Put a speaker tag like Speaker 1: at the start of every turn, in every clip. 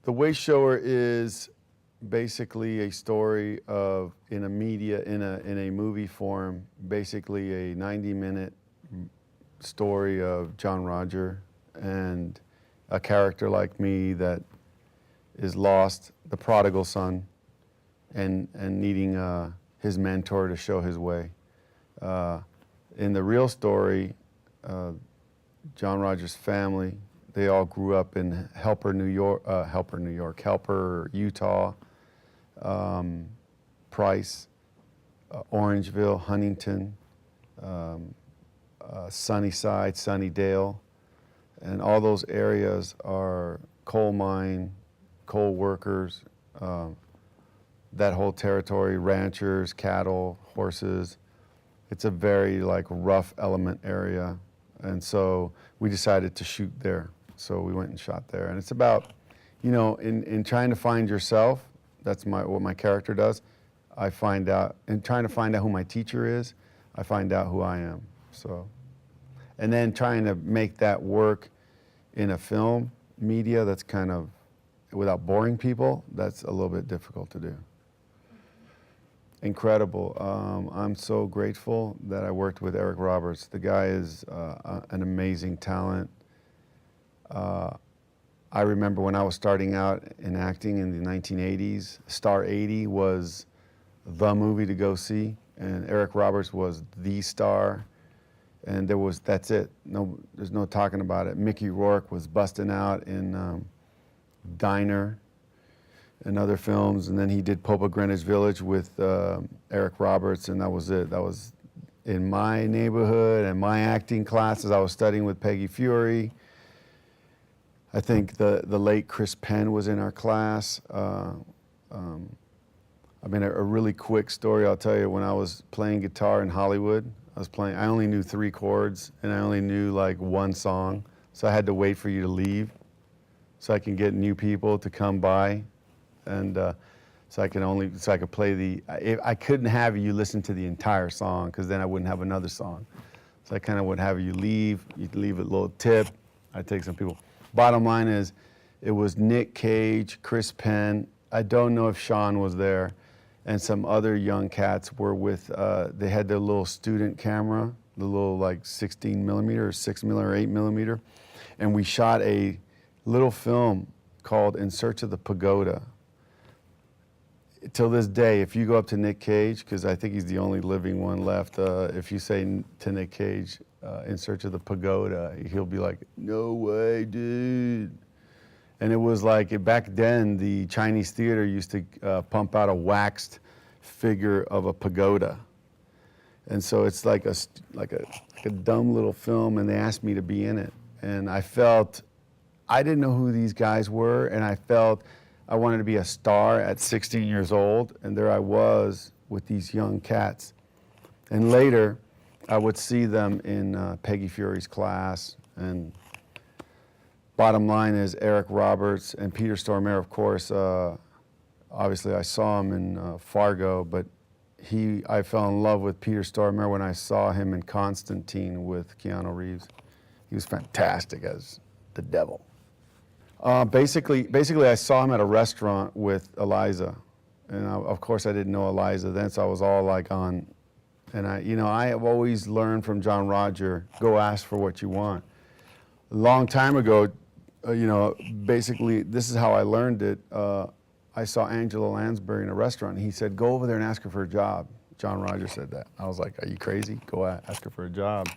Speaker 1: The Wayshower is basically a story of, in a movie form, basically a 90-minute story of John Roger and a character like me that is lost, the prodigal son, and needing his mentor to show his way. In the real story, John Rogers' family, they all grew up in Helper, Utah, Price, Orangeville, Huntington, Sunnyside, Sunnydale, and all those areas are coal mine, coal workers, that whole territory, ranchers, cattle, horses. It's a very rough element area. And so we decided to shoot there. So we went and shot there. And it's about, in trying to find yourself, that's what my character does. I find out, in trying to find out who my teacher is, I find out who I am. So, and then trying to make that work in a film media that's kind of, without boring people, that's a little bit difficult to do. Incredible. I'm so grateful that I worked with Eric Roberts. The guy is an amazing talent. I remember when I was starting out in acting in the 1980s, Star 80 was the movie to go see, and Eric Roberts was the star, and that's it. There's no talking about it. Mickey Rourke was busting out in Diner and other films, and then he did Pope of Greenwich Village with Eric Roberts, and that was it. That was in my neighborhood and my acting classes. I was studying with Peggy Fury. I think the late Chris Penn was in our class. I mean, a really quick story I'll tell you. When I was playing guitar in Hollywood, I only knew 3 chords, and I only knew one song, so I had to wait for you to leave so I can get new people to come by. And so I could play I couldn't have you listen to the entire song because then I wouldn't have another song. So I kind of would have you leave, you'd leave a little tip, I'd take some people. Bottom line is, it was Nick Cage, Chris Penn, I don't know if Sean was there, and some other young cats were with, they had their little student camera, the little 16 millimeter or 6 millimeter or 8 millimeter, and we shot a little film called In Search of the Pagoda. Till this day, if you go up to Nick Cage, because I think he's the only living one left, if you say to Nick Cage, In Search of the Pagoda, he'll be like, no way, dude. And it was back then, the Chinese theater used to pump out a waxed figure of a pagoda. And so it's like a dumb little film, and they asked me to be in it. And I didn't know who these guys were, and I felt I wanted to be a star at 16 years old, and there I was with these young cats. And later, I would see them in Peggy Fury's class, and bottom line is Eric Roberts and Peter Stormare, of course, obviously I saw him in Fargo, but I fell in love with Peter Stormare when I saw him in Constantine with Keanu Reeves. He was fantastic as the devil. Basically, I saw him at a restaurant with Eliza, and of course I didn't know Eliza then, so I was all on. And I have always learned from John Roger, go ask for what you want. A long time ago, basically this is how I learned it. I saw Angela Lansbury in a restaurant, and he said, go over there and ask her for a job. John Roger said that. I was like, are you crazy? Go ask her for a job.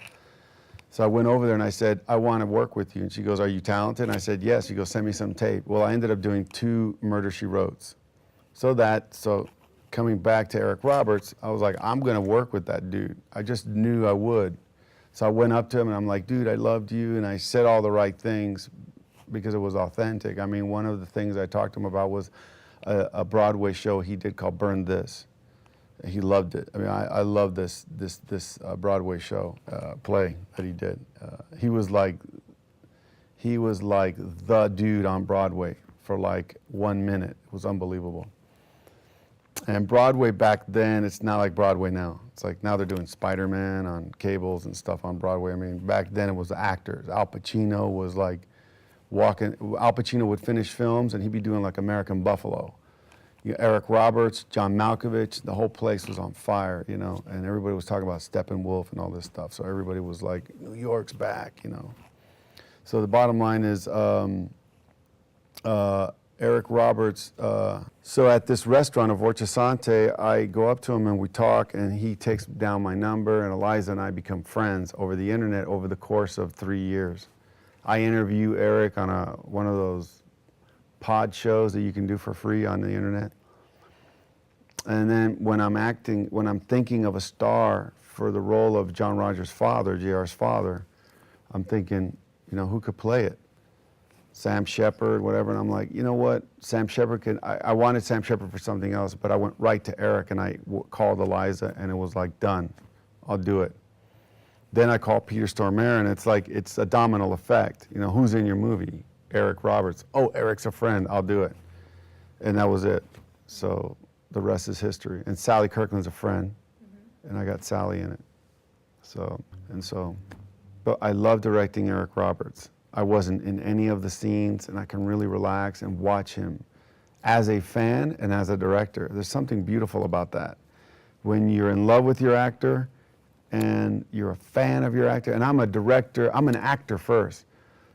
Speaker 1: So I went over there and I said, I want to work with you. And she goes, are you talented? And I said, yes. She goes, send me some tape. Well, I ended up doing 2 Murder, She Wrotes. So coming back to Eric Roberts, I was like, I'm going to work with that dude. I just knew I would. So I went up to him and I'm like, dude, I loved you. And I said all the right things because it was authentic. I mean, one of the things I talked to him about was a Broadway show he did called Burn This. He loved it. I mean, I love this Broadway show play that he did. He was like the dude on Broadway for 1 minute. It was unbelievable. And Broadway back then, it's not like Broadway now. It's now they're doing Spider-Man on cables and stuff on Broadway. I mean, back then it was the actors. Al Pacino was walking. Al Pacino would finish films and he'd be doing like American Buffalo. You know, Eric Roberts, John Malkovich, the whole place was on fire, you know, and everybody was talking about Steppenwolf and all this stuff. So everybody was like, New York's back, you know. So the bottom line is Eric Roberts, so at this restaurant of Orchesante, I go up to him and we talk and he takes down my number and Eliza and I become friends over the internet over the course of 3 years. I interview Eric on one of those pod shows that you can do for free on the internet. And then when I'm thinking of a star for the role of John Rogers' father, JR's father, I'm thinking, you know, who could play it? Sam Shepard, whatever, and I'm like, you know what, Sam Shepard could, I wanted Sam Shepard for something else, but I went right to Eric and I called Eliza and it was like, done, I'll do it. Then I called Peter Stormare and it's like, it's a domino effect. You know, who's in your movie? Eric Roberts. Oh, Eric's a friend, I'll do it. And that was it. So the rest is history. And Sally Kirkland's a friend, and I got Sally in it. So, but I love directing Eric Roberts. I wasn't in any of the scenes, and I can really relax and watch him as a fan and as a director. There's something beautiful about that. When you're in love with your actor and you're a fan of your actor, and I'm a director, I'm an actor first.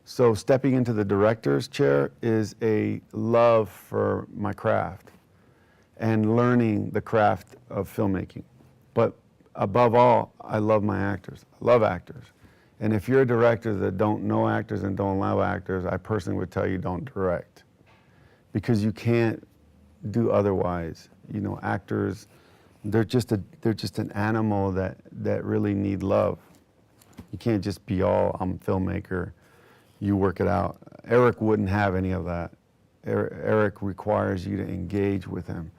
Speaker 1: So stepping into the director's chair is a love for my craft and learning the craft of filmmaking. But above all, I love my actors. I love actors. And if you're a director that don't know actors and don't love actors, I personally would tell you don't direct. Because you can't do otherwise. You know, actors, they're just an animal that really need love. You can't just be all, I'm a filmmaker, you work it out. Eric wouldn't have any of that. Eric requires you to engage with him.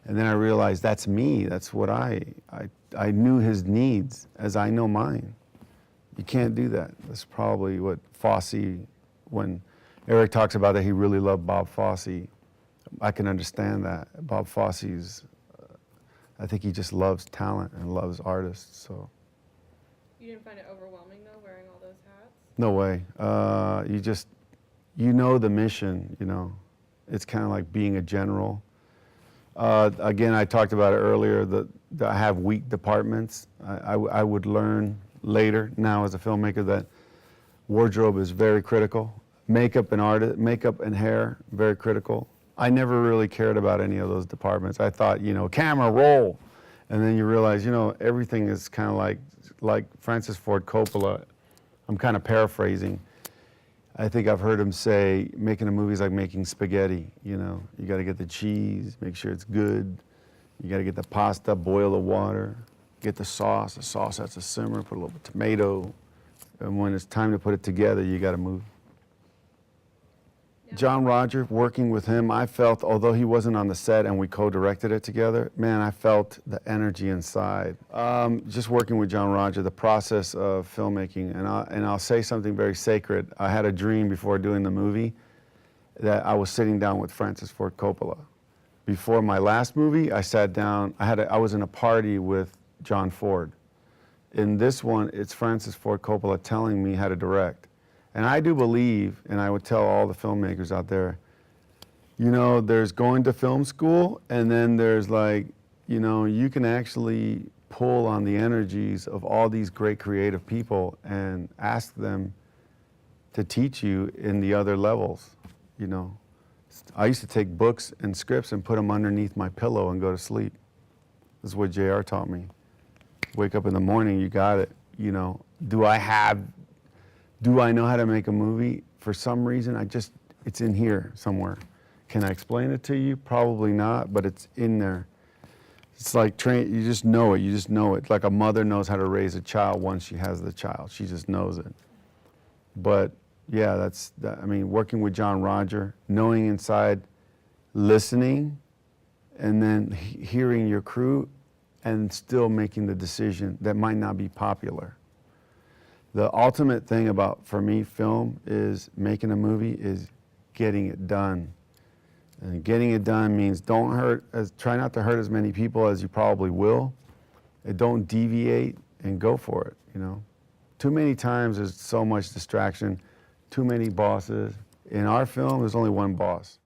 Speaker 1: And then I realized that's me, that's what I knew his needs as I know mine. You can't do that. That's probably what Fosse, when Eric talks about that he really loved Bob Fosse, I can understand that. Bob Fosse's, I think he just loves talent and loves artists, so.
Speaker 2: You didn't find it overwhelming though, wearing all those hats?
Speaker 1: No way. You know the mission, you know. It's kind of like being a general. Again, I talked about it earlier, that I have weak departments. I would learn later, now as a filmmaker, that wardrobe is very critical. Makeup and hair, very critical. I never really cared about any of those departments. I thought, you know, camera, roll. And then you realize, you know, everything is kind of like Francis Ford Coppola. I'm kind of paraphrasing. I think I've heard him say, making a movie is like making spaghetti, you know. You got to get the cheese, make sure it's good. You got to get the pasta, boil the water, get the sauce has to simmer, put a little bit of tomato. And when it's time to put it together, you got to move. Yeah. John Roger, working with him, I felt, although he wasn't on the set and we co-directed it together, man, I felt the energy inside. Just working with John Roger, the process of filmmaking, and I'll say something very sacred. I had a dream before doing the movie that I was sitting down with Francis Ford Coppola. Before my last movie, I sat down, I was in a party with John Ford. In this one, it's Francis Ford Coppola telling me how to direct. And I do believe, and I would tell all the filmmakers out there, you know, there's going to film school, and then there's like, you know, you can actually pull on the energies of all these great creative people and ask them to teach you in the other levels, you know. I used to take books and scripts and put them underneath my pillow and go to sleep. This is what JR taught me. Wake up in the morning, you got it, you know. Do I know how to make a movie? For some reason, it's in here somewhere. Can I explain it to you? Probably not, but it's in there. It's like you just know it. Like a mother knows how to raise a child once she has the child. She just knows it. But yeah, I mean, working with John Roger, knowing inside, listening, and then hearing your crew, and still making the decision that might not be popular. The ultimate thing about, for me, film is making a movie is getting it done. And getting it done means try not to hurt as many people as you probably will. And don't deviate and go for it, you know. Too many times there's so much distraction, too many bosses, In our film, there's only one boss.